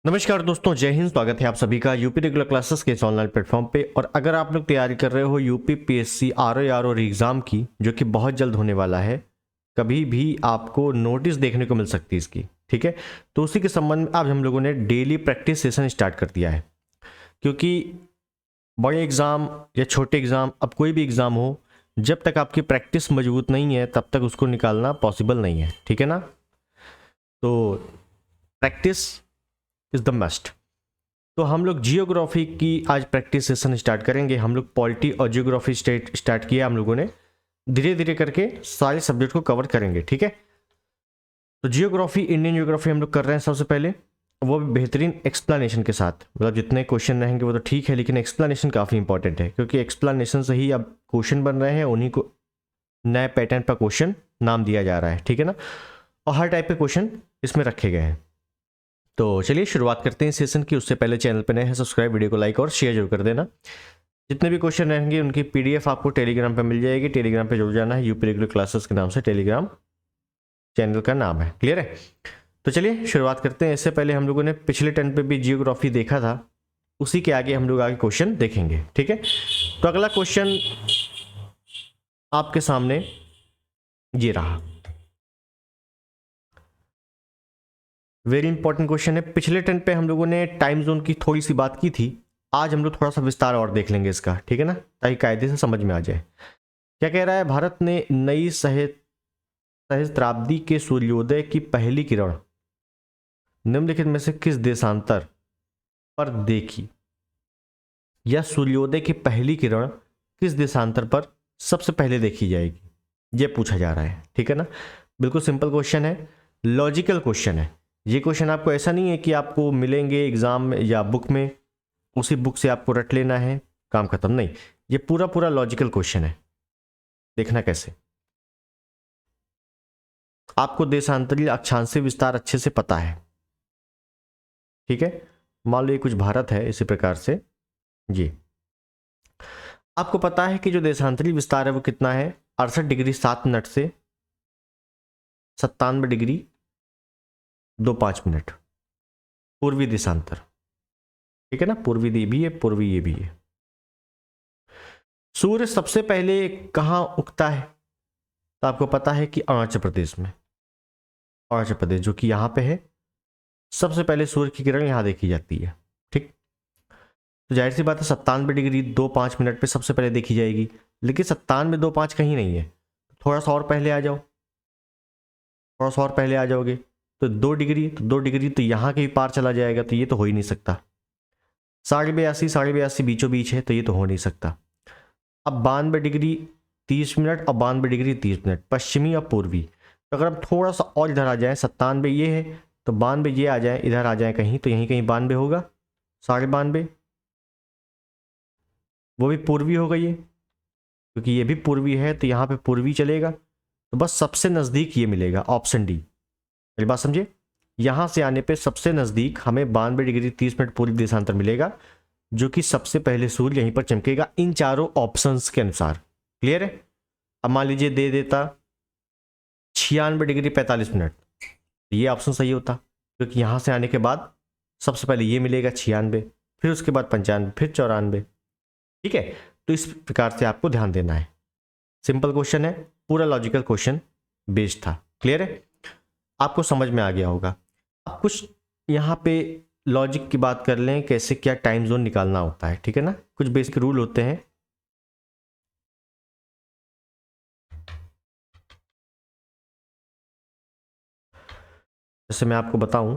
नमस्कार दोस्तों, जय हिंद। स्वागत है आप सभी का यूपी रेगुलर क्लासेस के इस ऑनलाइन प्लेटफॉर्म पे। और अगर आप लोग तैयारी कर रहे हो यूपी पीएससी आरओ एग्जाम की, जो कि बहुत जल्द होने वाला है, कभी भी आपको नोटिस देखने को मिल सकती है इसकी, ठीक है। तो उसी के संबंध में आज हम लोगों ने डेली प्रैक्टिस सेशन स्टार्ट कर दिया है, क्योंकि बड़े एग्ज़ाम या छोटे एग्ज़ाम, अब कोई भी एग्ज़ाम हो, जब तक आपकी प्रैक्टिस मजबूत नहीं है तब तक उसको निकालना पॉसिबल नहीं है, ठीक है ना। तो प्रैक्टिस इज़ द मस्ट। तो हम लोग जियोग्राफी की आज प्रैक्टिस सेशन स्टार्ट करेंगे। हम लोग पॉलिटी और जियोग्राफी स्टार्ट किया हम लोगों ने, धीरे धीरे करके सारे सब्जेक्ट को कवर करेंगे, ठीक है। तो जियोग्राफी, इंडियन जियोग्राफी हम लोग कर रहे हैं सबसे पहले, वो भी बेहतरीन एक्सप्लेनेशन के साथ। मतलब जितने क्वेश्चन रहेंगे वो तो ठीक है, लेकिन एक्सप्लेनेशन काफ़ी इंपॉर्टेंट है, क्योंकि एक्सप्लेनेशन से ही अब क्वेश्चन बन रहे हैं, उन्हीं को नए पैटर्न पर क्वेश्चन नाम दिया जा रहा है, ठीक है ना। और हर टाइप के क्वेश्चन इसमें रखे गए हैं। तो चलिए शुरुआत करते हैं सेशन की। उससे पहले चैनल पर नए हैं, सब्सक्राइब, वीडियो को लाइक और शेयर जरूर कर देना। जितने भी क्वेश्चन रहेंगे उनकी पीडीएफ आपको टेलीग्राम पे मिल जाएगी। टेलीग्राम पे जुड़ जाना है, यूपी रेगुलर क्लासेस के नाम से टेलीग्राम चैनल का नाम है। क्लियर है? तो चलिए शुरुआत करते हैं। इससे पहले हम लोगों ने पिछले टर्न पे भी जियोग्राफी देखा था, उसी के आगे हम लोग आगे क्वेश्चन देखेंगे, ठीक है। तो अगला क्वेश्चन आपके सामने ये रहा, वेरी इंपॉर्टेंट क्वेश्चन है। पिछले टर्न पे हम लोगों ने टाइम जोन की थोड़ी सी बात की थी, आज हम लोग थोड़ा सा विस्तार और देख लेंगे इसका, ठीक है ना, ताकि कायदे से समझ में आ जाए। क्या कह रहा है? भारत ने नई सहस्त्राब्दी के सूर्योदय की पहली किरण निम्नलिखित में से किस देशांतर पर देखी, या सूर्योदय की पहली किरण किस देशांतर पर सबसे पहले देखी जाएगी, ये पूछा जा रहा है, ठीक है ना। बिल्कुल सिंपल क्वेश्चन है, लॉजिकल क्वेश्चन है। ये क्वेश्चन आपको ऐसा नहीं है कि आपको मिलेंगे एग्जाम में या बुक में, उसी बुक से आपको रट लेना है, काम खत्म, नहीं। ये पूरा पूरा लॉजिकल क्वेश्चन है। देखना कैसे, आपको देशांतरीय अक्षांशीय विस्तार अच्छे से पता है, ठीक है। मान लो ये कुछ भारत है, इसी प्रकार से ये आपको पता है कि जो देशांतरीय विस्तार है वो कितना है, 68 डिग्री 7 मिनट से 97 डिग्री 25 मिनट, पूर्वी देशांतर, ठीक है ना। पूर्वी ये भी है, पूर्वी ये भी है। सूर्य सबसे पहले कहाँ उगता है? तो आपको पता है कि अरुणाचल प्रदेश में, अरुणाचल प्रदेश जो कि यहाँ पे है, सबसे पहले सूर्य की किरण यहाँ देखी जाती है, ठीक। तो जाहिर सी बात है 97 डिग्री 25 मिनट पे सबसे पहले देखी जाएगी, लेकिन 97-25 कहीं नहीं है। थोड़ा सा और पहले आ जाओ, थोड़ा सा और पहले आ जाओगे तो 2 डिग्री, तो 2 डिग्री तो यहाँ के भी पार चला जाएगा, तो ये तो हो ही नहीं सकता। 82.5 बीचों बीच है, तो ये तो हो नहीं सकता। अब 92 डिग्री 30 मिनट और 92 डिग्री 30 मिनट, पश्चिमी और पूर्वी। तो अगर हम थोड़ा सा और इधर आ जाए, 97 ये है, तो 92 ये आ जाए, इधर आ जाए कहीं, तो यहीं कहीं 92 होगा, 92.5, वो भी पूर्वी हो गई है, क्योंकि ये भी पूर्वी है, तो यहाँ पे पूर्वी चलेगा। तो बस सबसे नज़दीक ये मिलेगा, ऑप्शन डी। मेरी बात समझे, यहाँ से आने पे सबसे नज़दीक हमें 92 डिग्री 30 मिनट पूर्वी देशांतर मिलेगा, जो कि सबसे पहले सूर्य यहीं पर चमकेगा इन चारों ऑप्शंस के अनुसार। क्लियर है? अब मान लीजिए दे देता 96 डिग्री 45 मिनट, ये ऑप्शन सही होता, क्योंकि यहाँ से आने के बाद सबसे पहले ये मिलेगा 96, फिर उसके बाद 95, फिर 94, ठीक है। तो इस प्रकार से आपको ध्यान देना है। सिंपल क्वेश्चन है, पूरा लॉजिकल क्वेश्चन बेस्ड था। क्लियर है? आपको समझ में आ गया होगा। अब कुछ यहाँ पे लॉजिक की बात कर लें, कैसे क्या टाइम जोन निकालना होता है, ठीक है ना। कुछ बेसिक रूल होते हैं। जैसे मैं आपको बताऊं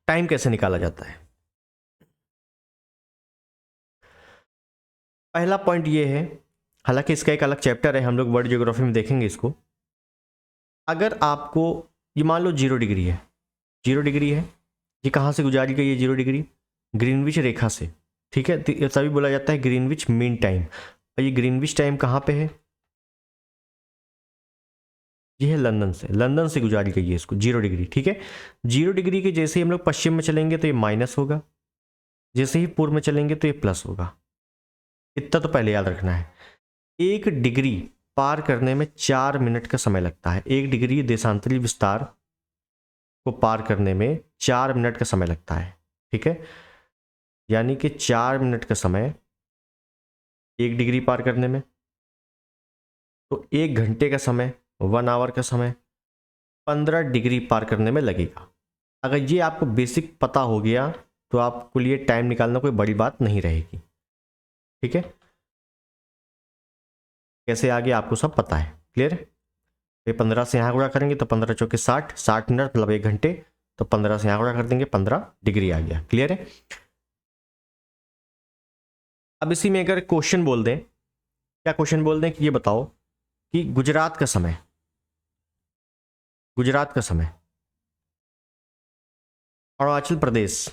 टाइम कैसे निकाला जाता है। पहला पॉइंट ये है, हालांकि इसका एक अलग चैप्टर है, हम लोग वर्ल्ड ज्योग्राफी में देखेंगे इसको। अगर आपको ये मान लो 0 डिग्री है, 0 डिग्री है, ये कहाँ से गुजारी गई है 0 डिग्री? ग्रीनविच रेखा से, ठीक है। तो तभी बोला जाता है ग्रीनविच मीन टाइम। और ये ग्रीनविच टाइम कहाँ पे है? ये है लंदन से गुजारी गई है इसको 0 डिग्री, ठीक है। 0 डिग्री के जैसे ही हम लोग पश्चिम में चलेंगे तो ये माइनस होगा, जैसे ही पूर्व में चलेंगे तो ये प्लस होगा। इतना तो पहले याद रखना है। 1 डिग्री पार करने में 4 मिनट का समय लगता है। 1 डिग्री देशांतरीय विस्तार को पार करने में 4 मिनट का समय लगता है। ठीक है, यानी कि 4 मिनट का समय 1 डिग्री पार करने में, तो 1 घंटे का समय, 1 आवर का समय 15 डिग्री पार करने में लगेगा। अगर ये आपको बेसिक पता हो गया तो आपके लिए टाइम निकालना कोई बड़ी बात नहीं रहेगी। ठीक है, कैसे आगे आपको सब पता है, क्लियर है। ये 15 से यहाँ गुणा करेंगे तो 15 चौके 60, 60 मिनट मतलब 1 घंटे, तो 15 से यहाँ गुणा कर देंगे 15 डिग्री आ गया, क्लियर है। अब इसी में अगर क्वेश्चन बोल दें, क्या क्वेश्चन बोल दें कि ये बताओ कि गुजरात का समय, गुजरात का समय अरुणाचल प्रदेश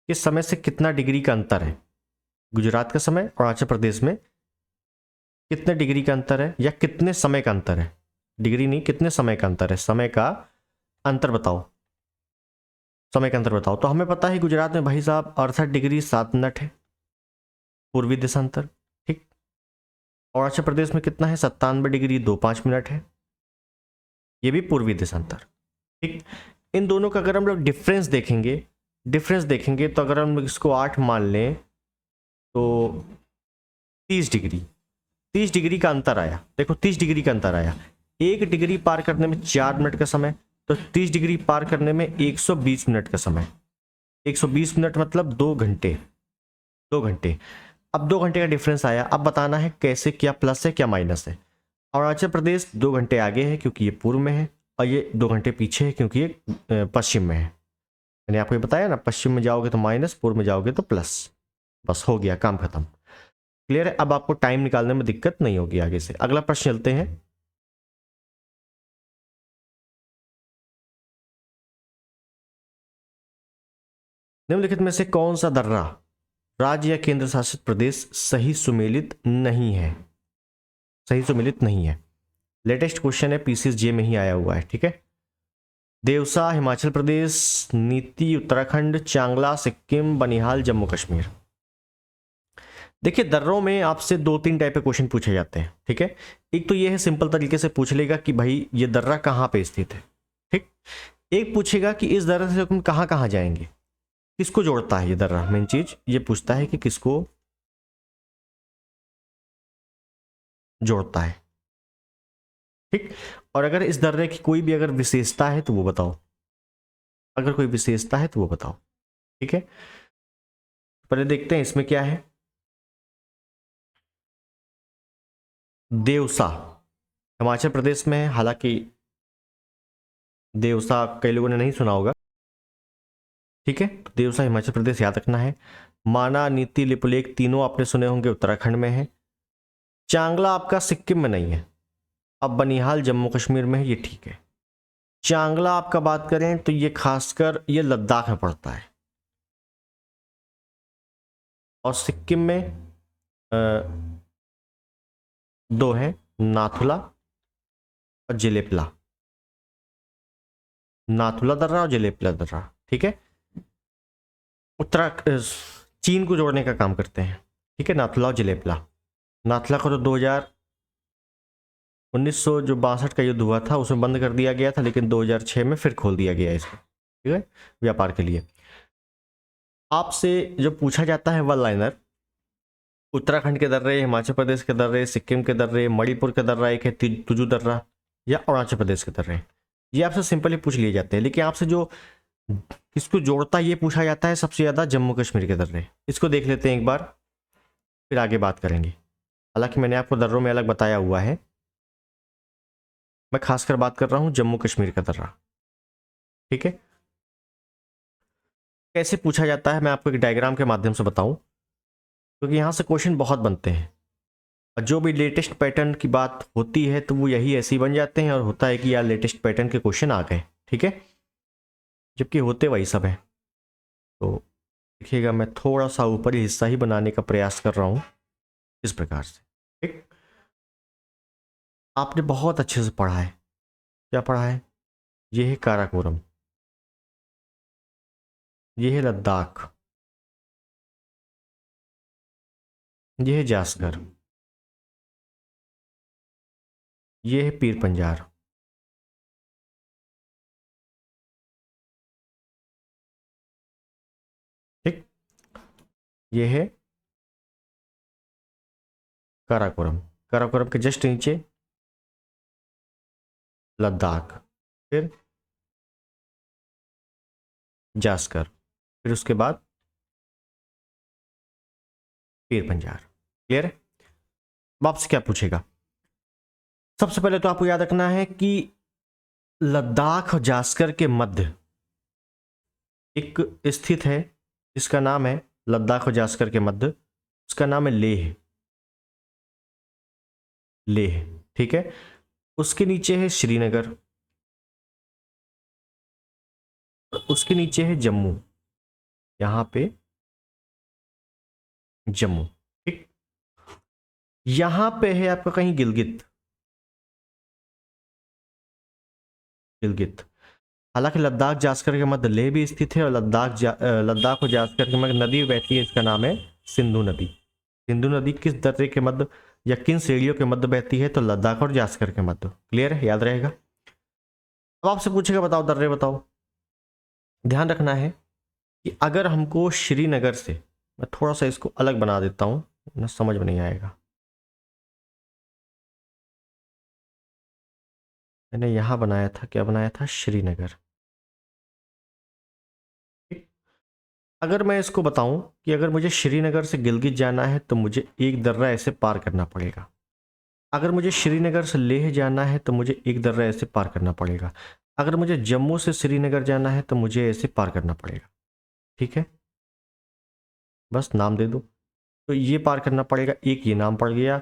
के समय से कितना डिग्री का अंतर है। गुजरात का समय अरुणाचल प्रदेश में कितने डिग्री का अंतर है, या कितने समय का अंतर है, डिग्री नहीं, कितने समय का अंतर है, समय का अंतर बताओ, समय का अंतर बताओ। तो हमें पता है गुजरात में भाई साहब 68 डिग्री 7 मिनट है पूर्वी देशांतर। ठीक, अरुणाचल प्रदेश में कितना है, 97 डिग्री 25 मिनट है, ये भी पूर्वी देशांतर। ठीक, इन दोनों का अगर हम लोग डिफरेंस देखेंगे, डिफरेंस देखेंगे तो अगर हम लोग इसको 8 मान लें तो 30 डिग्री, 30 डिग्री का अंतर आया। देखो 30 डिग्री का अंतर आया, 1 डिग्री पार करने में 4 मिनट का समय, तो 30 डिग्री पार करने में 120 मिनट का समय, 120 मिनट मतलब 2 घंटे, 2 घंटे। अब 2 घंटे का डिफरेंस आया, अब बताना है कैसे, क्या प्लस है क्या माइनस है। अरुणाचल प्रदेश 2 घंटे आगे है क्योंकि ये पूर्व में है, और ये 2 घंटे पीछे है क्योंकि ये पश्चिम में है। मैंने आपको ये बताया ना, पश्चिम में जाओगे तो माइनस, पूर्व में जाओगे तो प्लस, बस हो गया काम खत्म, क्लियर है। अब आपको टाइम निकालने में दिक्कत नहीं होगी आगे से। अगला प्रश्न चलते हैं। निम्नलिखित में से कौन सा दर्रा राज्य या केंद्र शासित प्रदेश सही सुमेलित नहीं है, सही सुमेलित नहीं है। लेटेस्ट क्वेश्चन है, पीसीएसजे में ही आया हुआ है। ठीक है, देवसा हिमाचल प्रदेश, नीति उत्तराखंड, चांगला सिक्किम, बनिहाल जम्मू कश्मीर। देखिए दर्रों में आपसे 2-3 टाइप के क्वेश्चन पूछे जाते हैं। ठीक है, एक तो ये है सिंपल तरीके से पूछ लेगा कि भाई ये दर्रा कहाँ पे स्थित है। ठीक, एक पूछेगा कि इस दर्रा से तुम कहाँ कहाँ जाएंगे, किसको जोड़ता है ये दर्रा। मेन चीज ये पूछता है कि किसको जोड़ता है। ठीक, और अगर इस दर्रे की कोई भी अगर विशेषता है तो वो बताओ, अगर कोई विशेषता है तो वो बताओ। ठीक है, पहले देखते हैं इसमें क्या है। देवसा हिमाचल प्रदेश में है, हालांकि देवसा कई लोगों ने नहीं सुना होगा। ठीक है, तो देवसा हिमाचल प्रदेश याद रखना है। माना, नीति, लिपुलेख तीनों आपने सुने होंगे, उत्तराखंड में है। चांगला आपका सिक्किम में नहीं है। अब बनिहाल जम्मू कश्मीर में है, ये ठीक है। चांगला आपका बात करें तो ये खासकर ये लद्दाख में पड़ता है, और सिक्किम में दो हैं, नाथुला और जेलेपला, नाथुला दर्रा और जेलेपला दर्रा। ठीक है, चीन को जोड़ने का काम करते हैं। ठीक है, नाथुला और जेलेपला। नाथुला को तो 1900 जो 62 का युद्ध हुआ था उसमें बंद कर दिया गया था, लेकिन 2006 में फिर खोल दिया गया इसको, ठीक है, व्यापार के लिए। आपसे जो पूछा जाता है वन लाइनर, उत्तराखंड के दर्रे, हिमाचल प्रदेश के दर्रे, सिक्किम के दर्रे, मणिपुर के दर्रा एक है, तुजू दर्रा, या अरुणाचल प्रदेश के दर्रे, ये आपसे सिंपल ही पूछ लिए जाते हैं। लेकिन आपसे जो किसको जोड़ता है ये पूछा जाता है सबसे ज्यादा, जम्मू कश्मीर के दर्रे। इसको देख लेते हैं एक बार, फिर आगे बात करेंगे। हालांकि मैंने आपको दर्रों में अलग बताया हुआ है, मैं खासकर बात कर रहा हूं जम्मू कश्मीर का दर्रा। ठीक है, कैसे पूछा जाता है मैं आपको एक डायग्राम के माध्यम से बताऊं, क्योंकि यहां से क्वेश्चन बहुत बनते हैं। और जो भी लेटेस्ट पैटर्न की बात होती है तो वो यही ऐसे ही बन जाते हैं, और होता है कि यार लेटेस्ट पैटर्न के क्वेश्चन आ गए। ठीक है, जबकि होते वही सब है। तो देखिएगा, मैं थोड़ा सा ऊपरी हिस्सा ही बनाने का प्रयास कर रहा हूं इस प्रकार से। ठीक, आपने बहुत अच्छे से पढ़ा है। क्या पढ़ा है? ये है काराकोरम, ये है लद्दाख, ये है जासकर, ये है पीर पंजार, ये है काराकोरम, काराकोरम के जस्ट नीचे लद्दाख, फिर जास्कर, फिर उसके बाद पीर पंजाल। क्लियर है? अब आपसे क्या पूछेगा? सबसे पहले तो आपको याद रखना है कि लद्दाख और जास्कर के मध्य एक स्थित है जिसका नाम है, लद्दाख और जास्कर के मध्य, उसका नाम है लेह। लेह, ठीक है। उसके नीचे है श्रीनगर, उसके नीचे है जम्मू, यहां पे जम्मू, ठीक। यहां पे है आपका कहीं गिलगित, गिलगित। हालांकि लद्दाख जास्कर के मध्य लेह भी स्थित है, और लद्दाख और जास्कर के मध्य नदी बहती है, इसका नाम है सिंधु नदी। सिंधु नदी किस दर्रे के मध्य या किन श्रेणियों के मध्य बहती है? तो लद्दाख और जास्कर के मध्य। क्लियर है? याद रहेगा। अब आपसे पूछेगा बताओ दर्रे बताओ। ध्यान रखना है कि अगर हमको श्रीनगर से, मैं थोड़ा सा इसको अलग बना देता हूं ना, समझ में नहीं आएगा। मैंने यहां बनाया था, क्या बनाया था? श्रीनगर। अगर मैं इसको बताऊं कि अगर मुझे श्रीनगर से गिलगित जाना है तो मुझे एक दर्रा ऐसे पार करना पड़ेगा, अगर मुझे श्रीनगर से लेह जाना है तो मुझे एक दर्रा ऐसे पार करना पड़ेगा, अगर मुझे जम्मू से श्रीनगर जाना है तो मुझे ऐसे पार करना पड़ेगा। ठीक है, बस नाम दे दो। तो ये पार करना पड़ेगा, एक ये नाम पड़ गया,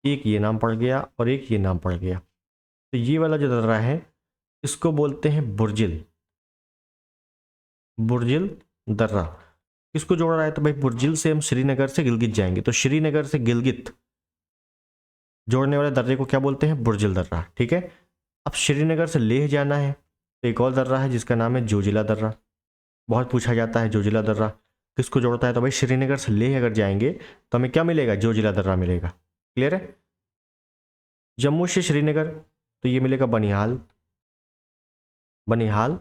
एक ये नाम पड़ गया, और एक ये नाम पड़ गया। तो ये वाला जो दर्रा है इसको बोलते हैं बुर्जिल, बुर्जिल दर्रा। किसको जोड़ रहा है? तो भाई बुर्जिल से हम श्रीनगर से गिलगित जाएंगे, तो श्रीनगर से गिलगित जोड़ने वाले दर्रे को क्या बोलते हैं? बुर्जिल दर्रा। ठीक है। अब श्रीनगर से लेह जाना है तो एक और दर्रा है जिसका नाम है जोजिला दर्रा। बहुत पूछा जाता है जोजिला दर्रा किसको जोड़ता है? तो भाई श्रीनगर से लेह अगर जाएंगे तो हमें क्या मिलेगा? जोजिला दर्रा मिलेगा। क्लियर है? जम्मू से श्रीनगर तो ये मिलेगा बनिहाल, बनिहाल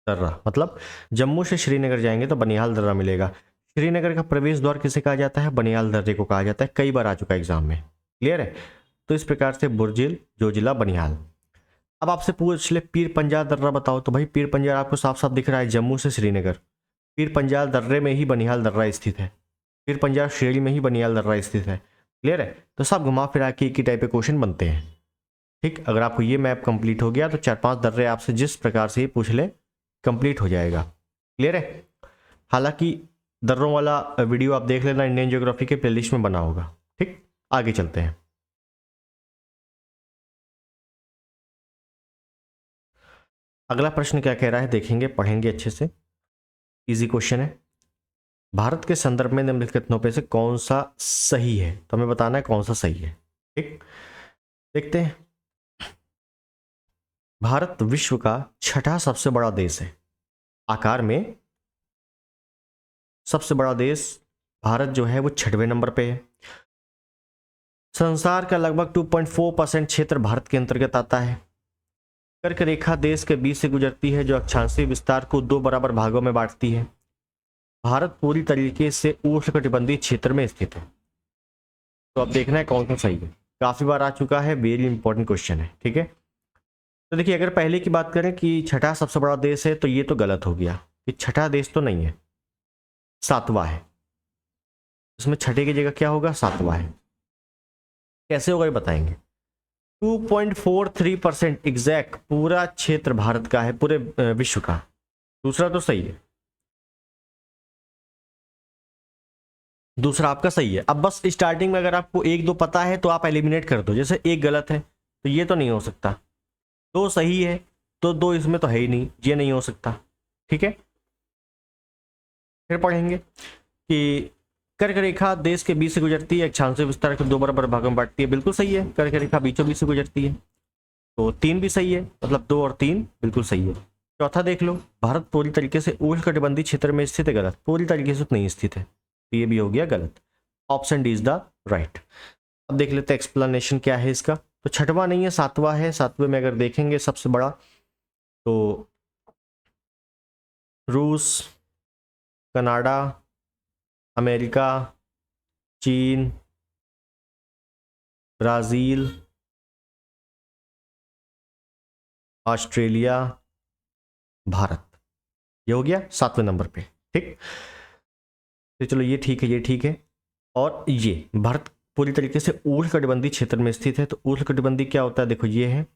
दर्रा। मतलब जम्मू से श्रीनगर जाएंगे तो बनिहाल दर्रा मिलेगा। श्रीनगर का प्रवेश द्वार किसे कहा जाता है? बनिहाल दर्रे को कहा जाता है, कई बार आ चुका है एग्जाम में। क्लियर है? तो इस प्रकार से बुर्जिल, जोजिला, बनिहाल। अब आपसे पूछ ले पीर पंजाल दर्रा बताओ, तो भाई पीर पंजाल आपको साफ साफ दिख रहा है, जम्मू से श्रीनगर। पीर पंजाल दर्रे में ही बनिहाल दर्रा स्थित है, पीर पंजाल श्रेणी में ही बनिहाल दर्रा स्थित है। क्लियर है? तो सब घुमा फिरा के एक ही टाइप के क्वेश्चन बनते हैं। ठीक, अगर आपको ये मैप कंप्लीट हो गया तो 4-5 दर्रे आपसे जिस प्रकार से ही पूछ ले कंप्लीट हो जाएगा। क्लियर है? हालांकि दर्रों वाला वीडियो आप देख लेना, इंडियन ज्योग्राफी के प्लेलिस्ट में बना होगा। ठीक, आगे चलते हैं। अगला प्रश्न क्या कह रहा है देखेंगे, पढ़ेंगे अच्छे से। इजी क्वेश्चन है। भारत के संदर्भ में निम्नलिखित कथनों में से कौन सा सही है? तो हमें बताना है कौन सा सही है। ठीक, देखते हैं। भारत विश्व का छठा सबसे बड़ा देश है, आकार में सबसे बड़ा देश भारत जो है वो 6वें नंबर पे है। संसार का लगभग 2.4% क्षेत्र भारत के अंतर्गत आता है। कर्क रेखा देश के बीच से गुजरती है जो अक्षांशीय विस्तार को 2 बराबर भागों में बांटती है। भारत पूरी तरीके से उष्णकटिबंधीय क्षेत्र में स्थित है। तो अब देखना है कौन सा सही है, काफी बार आ चुका है, वेरी इंपॉर्टेंट क्वेश्चन है। ठीक है, तो देखिए अगर पहले की बात करें कि छठा सबसे बड़ा देश है तो ये तो गलत हो गया, कि छठा देश तो नहीं है, 7वां है। इसमें छठे की जगह क्या होगा? 7वां है। कैसे होगा ये बताएंगे। 2.43% एग्जैक्ट पूरा क्षेत्र भारत का है, पूरे विश्व का। दूसरा तो सही है, दूसरा आपका सही है। अब बस स्टार्टिंग में अगर आपको 1-2 पता है तो आप एलिमिनेट कर दो, जैसे एक गलत है तो ये तो नहीं हो सकता, 2 सही है तो 2 इसमें तो है ही नहीं, ये नहीं हो सकता। ठीक है, फिर पढ़ेंगे कि कर्क रेखा देश के बीच से गुजरती है, अक्षांशीय विस्तार को 2 बराबर भागों में बांटती है। बिल्कुल सही है, कर्क रेखा बीचों बीच से गुजरती है। तो 3 भी सही है, मतलब 2 और 3 बिल्कुल सही है। चौथा देख लो, भारत पूरी तरीके से उष्णकटिबंधीय क्षेत्र में स्थित है। गलत, पूरी तरीके से तो नहीं स्थित है, तो ये भी हो गया गलत। Option D is the right. अब देख लेते हैं एक्सप्लेनेशन क्या है इसका। तो छठवां नहीं है, 7वां है। 7वें में अगर देखेंगे सबसे बड़ा तो रूस, कनाडा, अमेरिका, चीन, ब्राज़ील, ऑस्ट्रेलिया, भारत। ये हो गया 7वें नंबर पे। ठीक, तो चलो ये ठीक है, ये ठीक है। और ये भारत पूरी तरीके से उष्णकटिबंधीय क्षेत्र में स्थित है। तो उष्णकटिबंधीय क्या होता है, देखो ये है,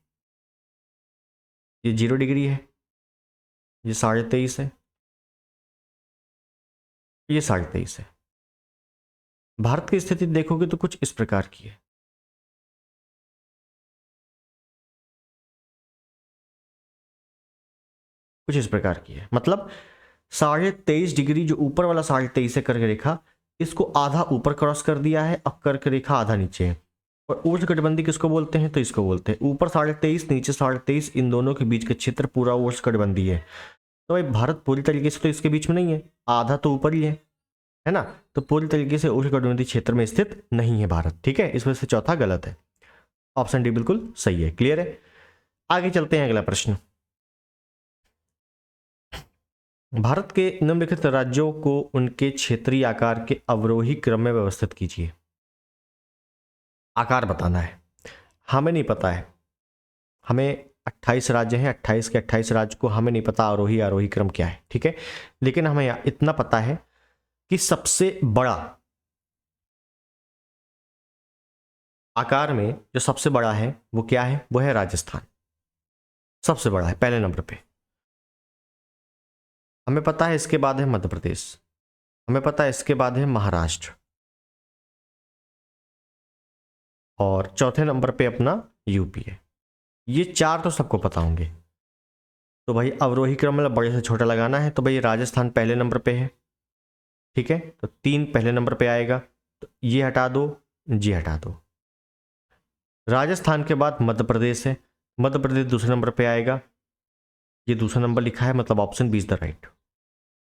ये 0 डिग्री है, ये 23.5 है, ये 23.5 है। भारत की स्थिति देखोगे तो कुछ इस प्रकार की है। कुछ इस प्रकार की है, मतलब 23.5 डिग्री, जो ऊपर वाला 23.5 है कर्क रेखा, इसको आधा ऊपर क्रॉस कर दिया है, अब कर्क रेखा आधा नीचे है। और उष्णकटिबंधीय किसको बोलते हैं, तो इसको बोलते हैं ऊपर 23.5 नीचे 23.5, इन दोनों के बीच का क्षेत्र पूरा उष्णकटिबंधीय है। तो भाई भारत पूरी तरीके से तो इसके बीच में नहीं है, आधा तो ऊपर ही है ना। तो पूरी तरीके से उष्णकटिबंधीय क्षेत्र में स्थित नहीं है भारत। ठीक है, इस वजह से चौथा गलत है, ऑप्शन डी बिल्कुल सही है। क्लियर है, आगे चलते हैं, अगला प्रश्न। भारत के निम्नलिखित राज्यों को उनके क्षेत्रीय आकार के अवरोही क्रम में व्यवस्थित कीजिए। आकार बताना है, हमें नहीं पता है, हमें 28 राज्य हैं, 28 के 28 राज्य को हमें नहीं पता आरोही आरोही क्रम क्या है। ठीक है, लेकिन हमें इतना पता है कि सबसे बड़ा आकार में जो सबसे बड़ा है वो क्या है, वो है राजस्थान। सबसे बड़ा है पहले नंबर पे। हमें पता है इसके बाद है मध्य प्रदेश, हमें पता है इसके बाद है महाराष्ट्र, और चौथे नंबर पे अपना यूपी है। ये चार तो सबको पता होंगे। तो भाई अवरोही क्रम मतलब बड़े से छोटा लगाना है, तो भाई राजस्थान पहले नंबर पे है। ठीक है, तो 3 पहले नंबर पे आएगा, तो ये हटा दो, जी हटा दो। राजस्थान के बाद मध्य प्रदेश है, मध्य प्रदेश दूसरे नंबर पे आएगा, ये दूसरा नंबर लिखा है, मतलब option B is the right.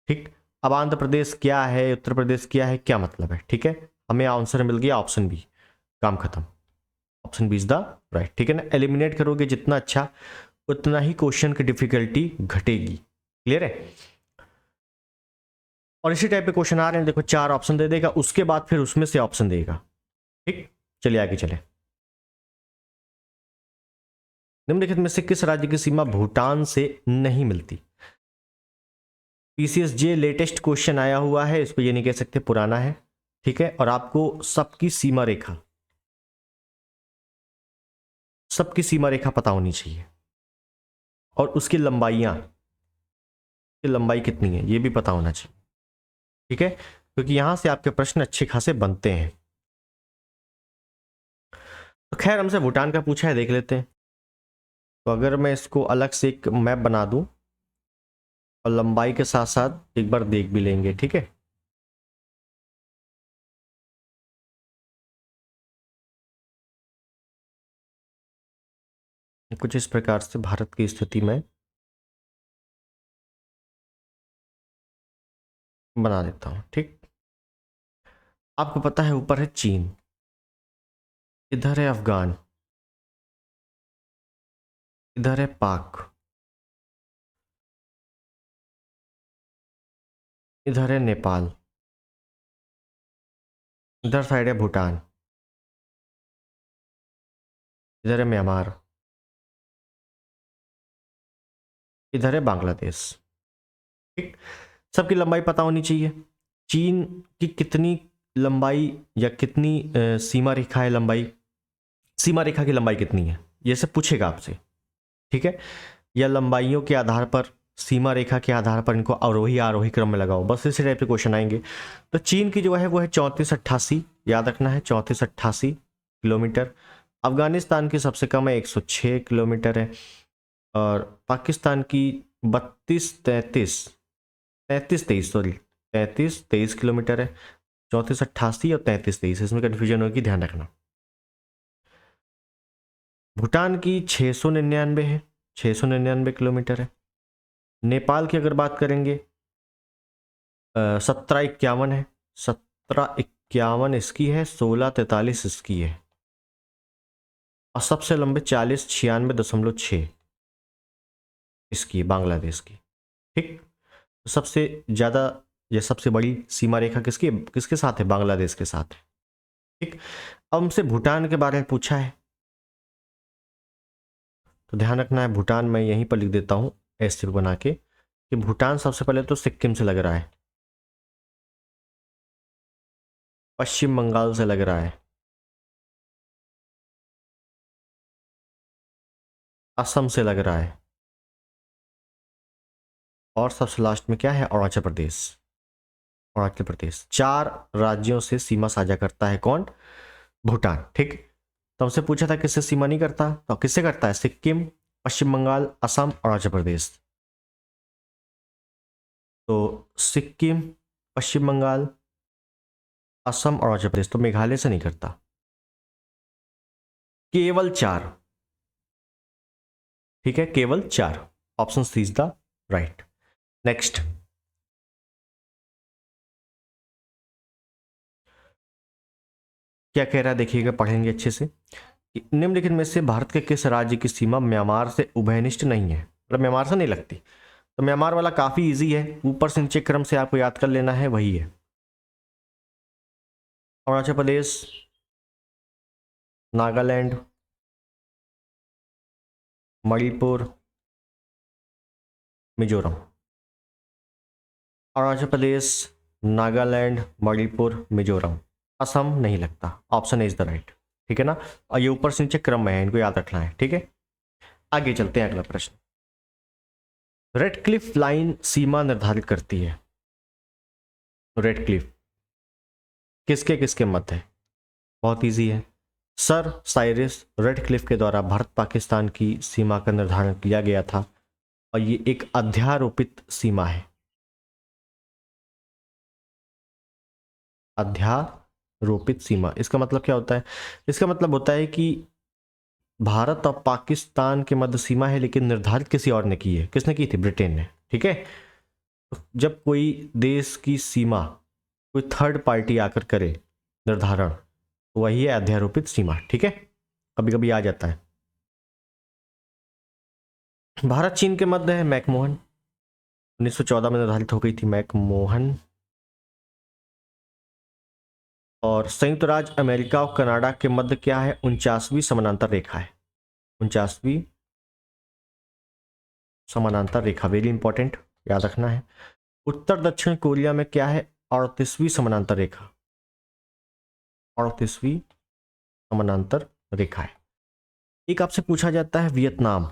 ठीक, अब आंध्र प्रदेश क्या है, उत्तर प्रदेश क्या है, क्या मतलब है। ठीक है, हमें आंसर मिल गया ऑप्शन बी, काम खत्म, option B is the right. ठीक है ना, एलिमिनेट करोगे जितना अच्छा, उतना ही क्वेश्चन की डिफिकल्टी घटेगी। क्लियर है, और इसी टाइप के क्वेश्चन आ रहे हैं, देखो 4 ऑप्शन दे देगा, उसके बाद फिर उसमें से ऑप्शन देगा। ठीक, चलिए आगे चले। निम्नलिखित में से किस राज्य की सीमा भूटान से नहीं मिलती। पीसीएसजे लेटेस्ट क्वेश्चन आया हुआ है, इसको ये नहीं कह सकते, पुराना है। ठीक है, और आपको सबकी सीमा रेखा, सबकी सीमा रेखा पता होनी चाहिए, और उसकी लंबाइयां, की लंबाई कितनी है ये भी पता होना चाहिए। ठीक है, क्योंकि यहां से आपके प्रश्न अच्छे खासे बनते हैं। तो खैर हमसे भूटान का पूछा है, देख लेते हैं। तो अगर मैं इसको अलग से एक मैप बना दूं, और लंबाई के साथ साथ एक बार देख भी लेंगे। ठीक है, कुछ इस प्रकार से भारत की स्थिति में बना देता हूं। ठीक, आपको पता है ऊपर है चीन, इधर है अफगान, इधर है पाक, इधर है नेपाल, इधर साइड है भूटान, इधर है म्यांमार, इधर है बांग्लादेश। ठीक, सबकी लंबाई पता होनी चाहिए। चीन की कितनी लंबाई या कितनी सीमा रेखा है, लंबाई, सीमा रेखा की लंबाई कितनी है, ये सब पूछेगा आपसे। ठीक है, या लंबाइयों के आधार पर, सीमा रेखा के आधार पर इनको अवरोही आरोही क्रम में लगाओ, बस इसी टाइप के क्वेश्चन आएंगे। तो चीन की जो है वो है 3488, याद रखना है 3488 किलोमीटर। अफगानिस्तान की सबसे कम है 106 किलोमीटर है, और पाकिस्तान की 33 किलोमीटर है। 3488 और 3323, इसमें कन्फ्यूजन होगी, ध्यान रखना। भूटान की 699 है, 699 किलोमीटर है। नेपाल की अगर बात करेंगे 1751 है, 1751 इसकी है, 1643 इसकी है, और सबसे लंबे 4096.6 इसकी, बांग्लादेश की। ठीक, सबसे ज़्यादा ये सबसे बड़ी सीमा रेखा किसकी किसके साथ है? बांग्लादेश के साथ। ठीक, अब हमसे भूटान के बारे में पूछा है, तो ध्यान रखना है भूटान मैं यहीं पर लिख देता हूं ऐसे बना के कि भूटान सबसे पहले तो सिक्किम से लग रहा है, पश्चिम बंगाल से लग रहा है, असम से लग रहा है, और सबसे लास्ट में क्या है? अरुणाचल प्रदेश। अरुणाचल प्रदेश 4 राज्यों से सीमा साझा करता है कौन? भूटान। ठीक, तो हमसे पूछा था किससे सीमा नहीं करता, तो किससे करता है? सिक्किम, पश्चिम बंगाल, असम, अरुणाचल प्रदेश। तो सिक्किम, पश्चिम बंगाल, असम, अरुणाचल प्रदेश, तो मेघालय से नहीं करता। केवल 4, ठीक है, केवल 4। Option C is the right. Next, क्या कह रहा है देखिएगा, पढ़ेंगे अच्छे से। निम्नलिखित में से भारत के किस राज्य की सीमा म्यांमार से उभयनिष्ठ नहीं है? मतलब म्यांमार से नहीं लगती। तो म्यांमार वाला काफी इजी है, ऊपर से नीचे क्रम से आपको याद कर लेना है, वही है अरुणाचल प्रदेश, नागालैंड, मणिपुर, मिजोरम। अरुणाचल प्रदेश, नागालैंड, मणिपुर, मिजोरम, असम नहीं लगता। Option A is the right. ठीक है ना, और ये ऊपर से नीचे क्रम में है, इनको याद रखना है। ठीक है, आगे चलते हैं, अगला प्रश्न। रेड क्लिफ लाइन सीमा निर्धारित करती है। रेड क्लिफ किसके किसके मत है? बहुत इजी है, सर साइरस रेड क्लिफ के द्वारा भारत पाकिस्तान की सीमा का निर्धारण किया गया था, और ये एक अध्यारोपित सीमा है। अध्यारोपित सीमा, इसका मतलब क्या होता है? इसका मतलब होता है कि भारत और पाकिस्तान के मध्य सीमा है, लेकिन निर्धारित किसी और ने की है। किसने की थी? ब्रिटेन ने। ठीक है, तो जब कोई देश की सीमा कोई थर्ड पार्टी आकर करे निर्धारण, तो वही है अध्यारोपित सीमा। ठीक है, कभी कभी आ जाता है। भारत चीन के मध्य है मैकमोहन, 1914 में निर्धारित हो गई थी मैकमोहन। और संयुक्त राज्य अमेरिका और कनाडा के मध्य क्या है? 49वीं समानांतर रेखा है। 49वीं समानांतर रेखा, वेरी इंपॉर्टेंट, याद रखना है। उत्तर दक्षिण कोरिया में क्या है? 38वीं समानांतर रेखा। 38वीं समानांतर रेखा है। एक आपसे पूछा जाता है वियतनाम,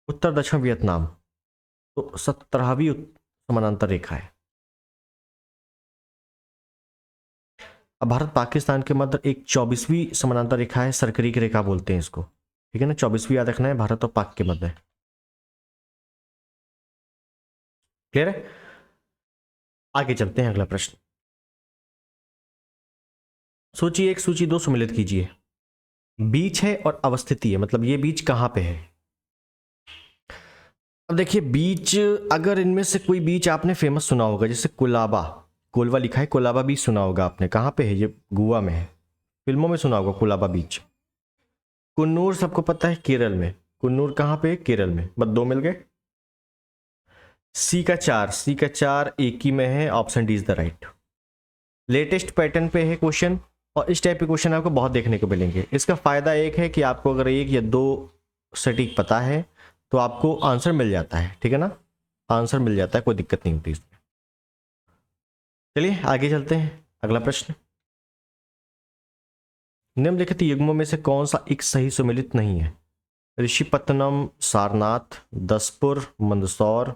उत्तर दक्षिण वियतनाम, तो 17वीं समानांतर रेखा है। अब भारत पाकिस्तान के मध्य एक 24वीं समानांतर रेखा है, सरकरी की रेखा बोलते हैं इसको। ठीक है ना, 24वीं याद रखना है, भारत और पाक के मध्य। क्लियर है, आगे चलते हैं, अगला प्रश्न। सूची 1 सूची 2 सम्मिलित कीजिए। बीच है और अवस्थिति है, मतलब ये बीच कहां पे है? अब देखिए बीच, अगर इनमें से कोई बीच आपने फेमस सुना होगा, जैसे कोलाबा, कोलवा लिखा है, कोलाबा बीच सुना होगा आपने। कहां पे है ये? गोवा में है, फिल्मों में सुना होगा कोलाबा बीच। कुन्नूर सबको पता है, केरल में। कुन्नूर कहां पे है? केरल में। बस 2 मिल गए। सी का 4, सी का 4 एक ही में है, option D is the right. Latest pattern पे है क्वेश्चन, और इस टाइप के क्वेश्चन आपको बहुत देखने को मिलेंगे। इसका फायदा एक है कि आपको अगर 1 या 2 सटीक पता है तो आपको आंसर मिल जाता है। ठीक है ना, आंसर मिल जाता है, कोई दिक्कत नहीं होती इसमें। चलिए आगे चलते हैं, अगला प्रश्न। निम्नलिखित युग्मों में से कौन सा एक सही सुमेलित नहीं है? ऋषिपत्तनम, सारनाथ, दसपुर, मंदसौर,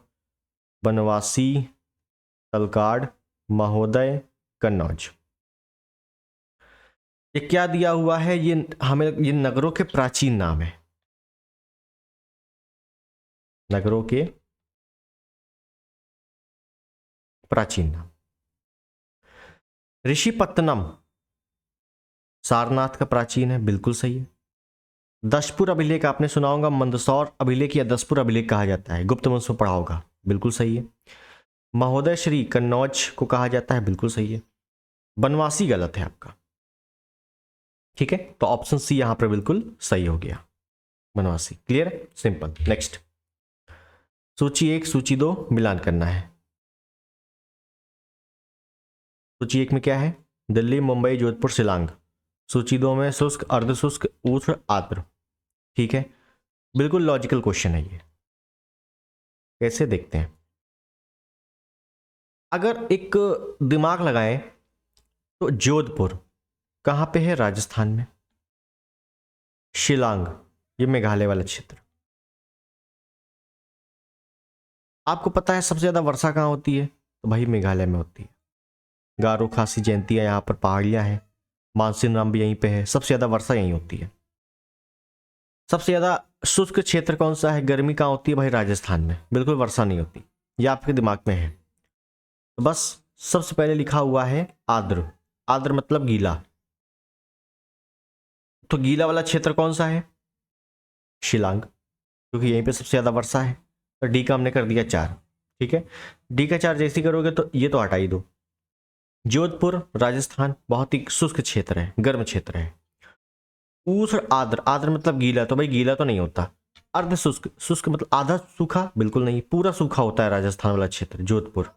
बनवासी, तलकाड़, महोदय, कन्नौज। ये क्या दिया हुआ है? ये हमें, ये नगरों के प्राचीन नाम है, नगरों के प्राचीन नाम। ऋषिपत्तनम सारनाथ का प्राचीन है, बिल्कुल सही है। दशपुर अभिलेख आपने सुना होगा, मंदसौर अभिलेख या दसपुर अभिलेख कहा जाता है, गुप्त वंश में पढ़ा होगा, बिल्कुल सही है। महोदय श्री कन्नौज को कहा जाता है, बिल्कुल सही है। बनवासी गलत है आपका। ठीक है, तो ऑप्शन सी यहां पर बिल्कुल सही हो गया, बनवासी। क्लियर है, सिंपल। नेक्स्ट, सूची 1 सूची 2 मिलान करना है। सूची 1 में क्या है? दिल्ली, मुंबई, जोधपुर, शिलांग। सूची 2 में शुष्क, अर्धशुष्क, उष्ण, आर्द्र। ठीक है, बिल्कुल लॉजिकल क्वेश्चन है ये। कैसे देखते हैं, अगर एक दिमाग लगाएं तो जोधपुर कहाँ पे है? राजस्थान में। शिलांग ये मेघालय वाला क्षेत्र। आपको पता है सबसे ज्यादा वर्षा कहाँ होती है? तो भाई मेघालय में होती है। गारो खासी जयंतियाँ, यहाँ पर पहाड़ियाँ हैं, मानसिन राम भी यहीं पे है, सबसे ज्यादा वर्षा यहीं होती है। सबसे ज्यादा शुष्क क्षेत्र कौन सा है? गर्मी कहाँ होती है भाई? राजस्थान में, बिल्कुल वर्षा नहीं होती। ये आपके दिमाग में है। तो बस सबसे पहले लिखा हुआ है आर्द्र। आर्द्र मतलब गीला। तो गीला वाला क्षेत्र कौन सा है? शिलांग, क्योंकि यहीं पे सबसे ज्यादा वर्षा है। तो डी का हमने कर दिया 4। ठीक है, डी का 4 जैसे करोगे तो ये तो हटा ही दो। जोधपुर राजस्थान बहुत ही शुष्क क्षेत्र है, गर्म क्षेत्र है। उष्ण आर्द्र, आर्द्र मतलब गीला, तो भाई गीला तो नहीं होता। अर्ध शुष्क, शुष्क मतलब आधा सूखा, बिल्कुल नहीं, पूरा सूखा होता है राजस्थान वाला क्षेत्र, जोधपुर।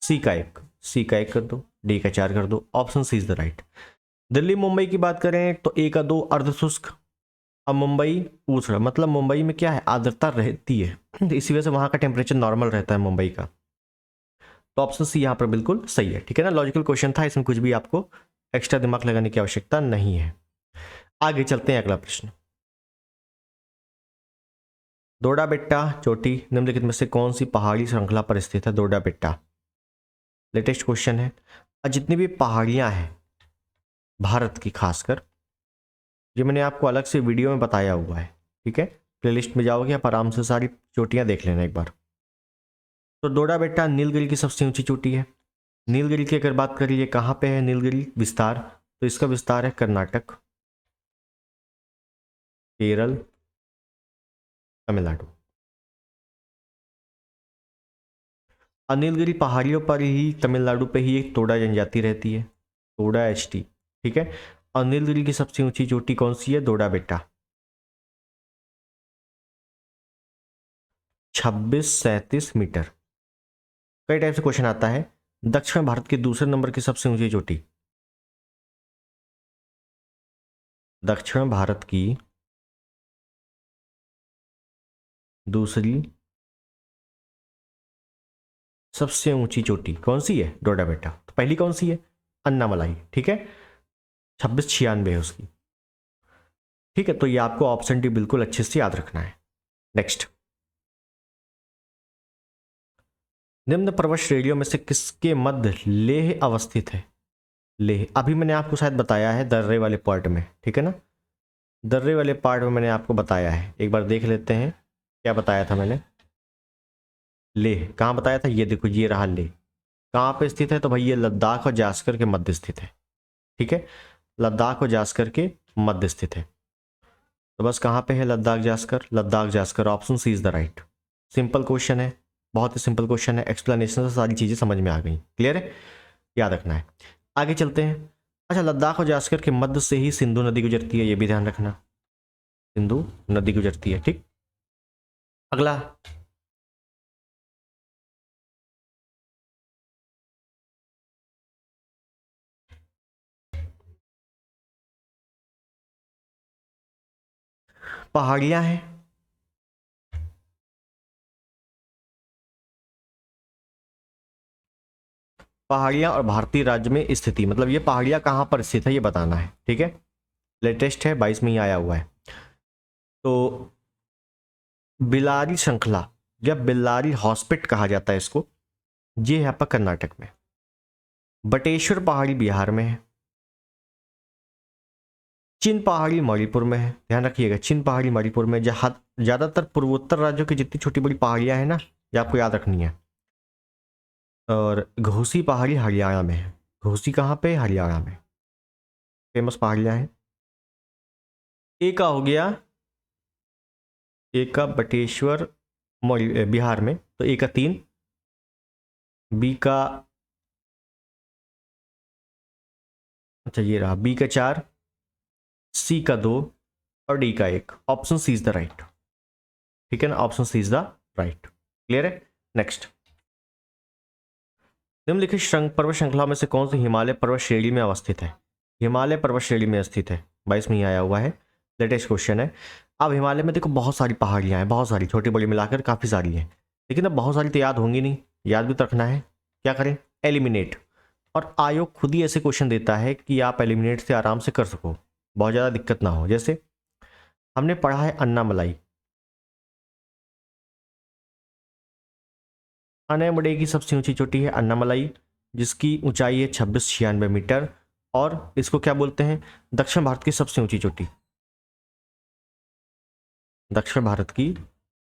सी का 1, सी का 1 कर दो, डी का 4 कर दो, option C is the right. Delhi Mumbai की बात करें तो ए का 2 अर्ध शुष्क। अब मुंबई उष्ण, मतलब मुंबई में क्या है? आर्द्रता रहती है, तो इसी वजह से वहां का टेम्परेचर नॉर्मल रहता है मुंबई का। तो ऑप्शन सी यहाँ पर बिल्कुल सही है। ठीक है ना, लॉजिकल क्वेश्चन था, इसमें कुछ भी आपको एक्स्ट्रा दिमाग लगाने की आवश्यकता नहीं है। आगे चलते हैं, अगला प्रश्न। दोडा बेट्टा चोटी निम्नलिखित में से कौन सी पहाड़ी श्रृंखला पर स्थित है? दोडा बेट्टा लेटेस्ट क्वेश्चन है। और जितनी भी पहाड़ियां हैं भारत की, खासकर ये मैंने आपको अलग से वीडियो में बताया हुआ है। ठीक है, प्लेलिस्ट में जाओगे आप आराम से सारी चोटियां देख लेना एक बार। तो दोडा बेट्टा नीलगिरी की सबसे ऊंची चोटी है। नीलगिरी की अगर बात करिए कहाँ पे है नीलगिरी विस्तार, तो इसका विस्तार है कर्नाटक, केरल, तमिलनाडु। और नीलगिरी पहाड़ियों पर ही, तमिलनाडु पे ही एक तोड़ा जनजाति रहती है, तोड़ा एचटी। ठीक है, और नीलगिरी की सबसे ऊंची चोटी कौन सी है? दोडा बेट्टा। 2637 मीटर। कई टाइप से क्वेश्चन आता है। दक्षिण भारत के दूसरे नंबर की सबसे ऊंची चोटी, दक्षिण भारत की दूसरी सबसे ऊंची चोटी कौन सी है? डोडा बेटा। तो पहली कौन सी है? अन्नामलाई। ठीक है, 2696 है उसकी। ठीक है, तो ये आपको ऑप्शन डी बिल्कुल अच्छे से याद रखना है। नेक्स्ट, निम्न पर्वत श्रेणियों में से किसके मध्य लेह अवस्थित है? लेह अभी मैंने आपको शायद बताया है दर्रे वाले पार्ट में। ठीक है ना, दर्रे वाले पार्ट में मैंने आपको बताया है, एक बार देख लेते हैं क्या बताया था मैंने। लेह कहाँ बताया था? ये देखो, ये रहा लेह। कहाँ पे स्थित है? तो भाई ये लद्दाख और जास्कर के मध्य स्थित है। ठीक है, लद्दाख और जास्कर के मध्य स्थित है। तो बस कहाँ पे है Ladakh Zanskar? Ladakh Zanskar, option C is the right. Simple question है, बहुत ही सिंपल क्वेश्चन है, एक्सप्लेनेशन से सारी चीज़ें समझ में आ गई। क्लियर है, याद रखना है। आगे चलते हैं। अच्छा, लद्दाख और जास्कर के मध्य से ही सिंधु नदी गुजरती है, ये भी ध्यान रखना, सिंधु नदी गुजरती है। ठीक, अगला, पहाड़ियां हैं, पहाड़ियां और भारतीय राज्य में स्थिति, मतलब ये पहाड़ियां कहां पर स्थित है ये बताना है। ठीक है, लेटेस्ट है, 22 में ही आया हुआ है। तो बिलारी श्रृंखला या बिलारी हॉस्पिट कहा जाता है इसको, ये है आपका कर्नाटक में। बटेश्वर पहाड़ी बिहार में है। चिन पहाड़ी मणिपुर में है, ध्यान रखिएगा, चिन पहाड़ी मणिपुर में। जहाँ ज्यादातर पूर्वोत्तर राज्यों की जितनी छोटी बड़ी पहाड़ियां हैं ना, ये आपको याद रखनी है। और घोसी पहाड़ी हरियाणा में है। घोसी कहाँ पे? हरियाणा में, फेमस पहाड़ियां हैं। एक का हो गया, एक का बटेश्वर बिहार में, तो ए का 3, बी का, अच्छा ये रहा, बी का 4, सी का 2 और डी का 1। Option C is the right. ठीक है ना, option C is the right. Clear है। नेक्स्ट, निम्नलिखित पर्वत श्रृंखला में से कौन सी हिमालय पर्वत श्रेणी में अवस्थित है? हिमालय पर्वत श्रेणी में स्थित है, 22 में ही आया हुआ है, लेटेस्ट क्वेश्चन है। अब हिमालय में देखो बहुत सारी पहाड़ियाँ हैं, बहुत सारी, छोटी बड़ी मिलाकर काफ़ी सारी हैं, लेकिन अब बहुत सारी तो याद होंगी नहीं, याद भी तो रखना है। क्या करें? एलिमिनेट। और आयोग खुद ही ऐसे क्वेश्चन देता है कि आप एलिमिनेट से आराम से कर सको, बहुत ज़्यादा दिक्कत ना हो। जैसे हमने पढ़ा है अन्नामलाई, अन्नामलाई की सबसे ऊंची चोटी है अन्नामलाई, जिसकी ऊंचाई है 2696 मीटर। और इसको क्या बोलते हैं? दक्षिण भारत की सबसे ऊंची चोटी, दक्षिण भारत की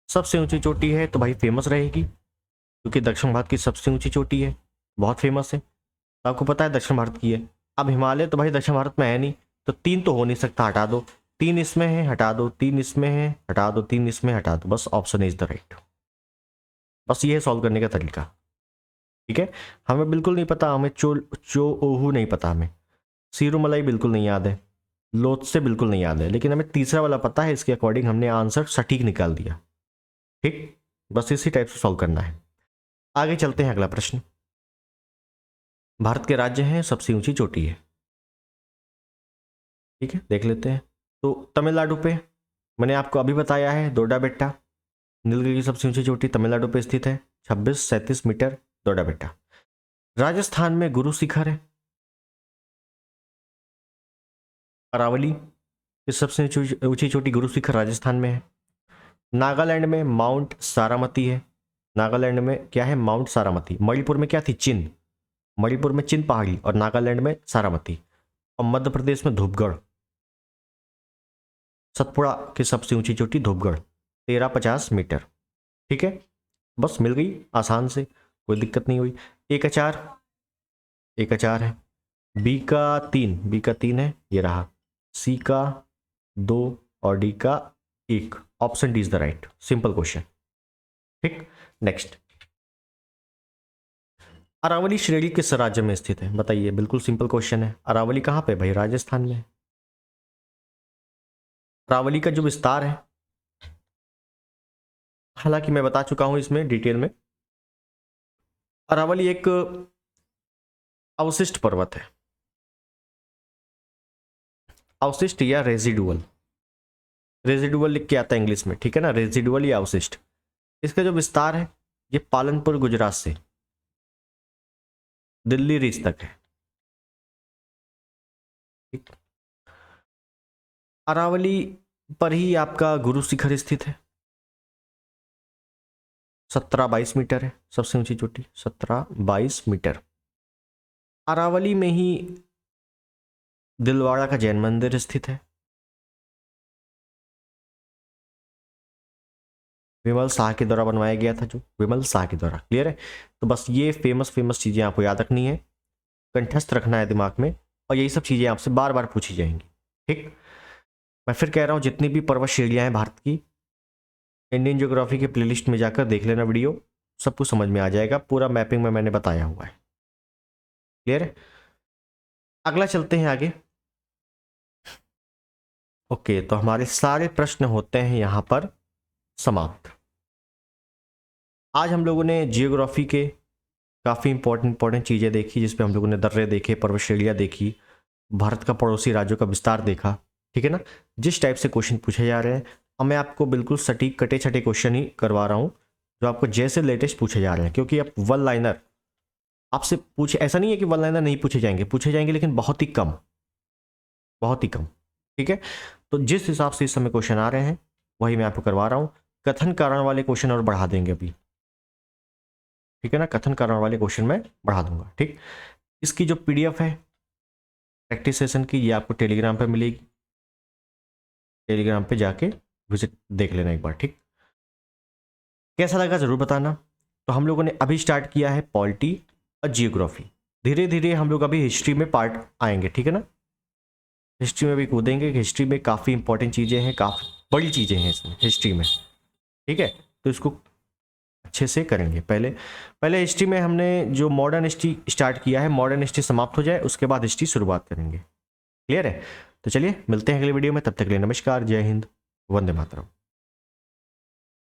सबसे ऊंची चोटी है, तो भाई फेमस रहेगी, क्योंकि दक्षिण भारत की सबसे ऊंची चोटी है, बहुत फेमस है, तो आपको पता है दक्षिण भारत की है। अब हिमालय तो भाई दक्षिण भारत में है नहीं, तो 3 तो हो नहीं सकता, हटा दो। 3 इसमें है, हटा दो। 3 इसमें है, हटा दो। 3 इसमें, हटा दो। बस ऑप्शन इज द राइट। बस ये है सॉल्व करने का तरीका, ठीक है। हमें बिल्कुल नहीं पता, हमें चो ओहू नहीं पता, हमें सीरूमलाई बिल्कुल नहीं याद है, लोत्से बिल्कुल नहीं याद है, लेकिन हमें तीसरा वाला पता है, इसके अकॉर्डिंग हमने आंसर सटीक निकाल दिया, ठीक। बस इसी टाइप से सॉल्व करना है। आगे चलते हैं, अगला प्रश्न। भारत के राज्य हैं, सबसे ऊंची चोटी है, ठीक है, देख लेते हैं। तो तमिलनाडु पे मैंने आपको अभी बताया है, दोडा बेट्टा, नीलगिरी की सबसे ऊंची चोटी तमिलनाडु पे स्थित है, 2637 मीटर, दोडा बेट्टा। राजस्थान में गुरु शिखर है, अरावली की सबसे ऊंची चोटी गुरु शिखर राजस्थान में है। नागालैंड में माउंट सारामती है, नागालैंड में क्या है? माउंट सारामती। मणिपुर में क्या थी? चिन, मणिपुर में चिन पहाड़ी, और नागालैंड में सारामती। और मध्य प्रदेश में धूपगढ़, सतपुड़ा की सबसे ऊंची चोटी धूपगढ़, 1350 मीटर, ठीक है। बस मिल गई आसान से, कोई दिक्कत नहीं हुई। एक अचार, एक अचार है। बी का 3, बी का 3 है, ये रहा। सी का 2 और डी का 1। Option D is the right. Simple question, ठीक। नेक्स्ट, अरावली श्रेणी किस राज्य में स्थित है? बताइए, बिल्कुल सिंपल क्वेश्चन है। अरावली कहाँ पे? भाई राजस्थान में। अरावली का जो विस्तार है, हालांकि मैं बता चुका हूं इसमें डिटेल में, अरावली एक अवशिष्ट पर्वत है, अवशिष्ट या रेजिडुअल, रेजिडुअल लिख के आता है इंग्लिश में, ठीक है ना, रेजिडुअल या अवशिष्ट। इसका जो विस्तार है, ये पालनपुर गुजरात से दिल्ली रीच तक है, ठीक। अरावली पर ही आपका गुरु शिखर स्थित है, 1722 मीटर है सबसे ऊंची चोटी, 1722 मीटर। अरावली में ही दिलवाड़ा का जैन मंदिर स्थित है, विमल शाह के द्वारा बनवाया गया था, जो विमल शाह के द्वारा, क्लियर है। तो बस ये फेमस फेमस चीज़ें आपको याद रखनी है, कंठस्थ रखना है दिमाग में, और यही सब चीज़ें आपसे बार बार पूछी जाएंगी, ठीक। मैं फिर कह रहा हूँ, जितनी भी पर्वत श्रेणियाँ हैं भारत की, इंडियन ज्योग्राफी के प्लेलिस्ट में जाकर देख लेना वीडियो, सब कुछ समझ में आ जाएगा, पूरा मैपिंग में मैंने बताया हुआ है, क्लियर है। अगला चलते हैं आगे। ओके, तो हमारे सारे प्रश्न होते हैं यहाँ पर समाप्त। आज हम लोगों ने जियोग्राफी के काफ़ी इंपॉर्टेंट चीज़ें देखी, जिसपे हम लोगों ने दर्रे देखे, पर्वत श्रेणियाँ देखी, भारत का पड़ोसी राज्यों का विस्तार देखा, ठीक है ना। जिस टाइप से क्वेश्चन पूछे जा रहे हैं, अब मैं आपको बिल्कुल सटीक कटे छटे क्वेश्चन ही करवा रहा हूँ, जो आपको जैसे लेटेस्ट पूछे जा रहे हैं, क्योंकि अब वन लाइनर आपसे पूछे, ऐसा नहीं है कि वन लाइनर नहीं पूछे जाएंगे, पूछे जाएंगे, लेकिन बहुत ही कम, बहुत ही कम, ठीक है। तो जिस हिसाब से इस समय क्वेश्चन आ रहे हैं, वही मैं आपको करवा रहा हूँ। कथन कारण वाले क्वेश्चन और बढ़ा देंगे अभी, ठीक है ना, कथन कारण वाले क्वेश्चन मैं बढ़ा दूंगा, ठीक। इसकी जो PDF है प्रैक्टिस सेशन की, ये आपको टेलीग्राम पे मिलेगी, टेलीग्राम पे जाके विजिट देख लेना एक बार, ठीक। कैसा लगा जरूर बताना। तो हम लोगों ने अभी स्टार्ट किया है पॉलिटी और जियोग्राफी, धीरे धीरे हम लोग अभी हिस्ट्री में पार्ट आएंगे, ठीक है ना, हिस्ट्री में भी कूदेंगे। हिस्ट्री में काफ़ी इंपॉर्टेंट चीज़ें हैं, काफ़ी बड़ी चीज़ें हैं इसमें हिस्ट्री में, ठीक है। तो इसको अच्छे से करेंगे। पहले पहले हिस्ट्री में हमने जो मॉडर्न हिस्ट्री स्टार्ट किया है, मॉडर्न हिस्ट्री समाप्त हो जाए, उसके बाद हिस्ट्री शुरुआत करेंगे, क्लियर है। तो चलिए मिलते हैं अगले वीडियो में, तब तक के लिए नमस्कार, जय हिंद, वंदे मातरम।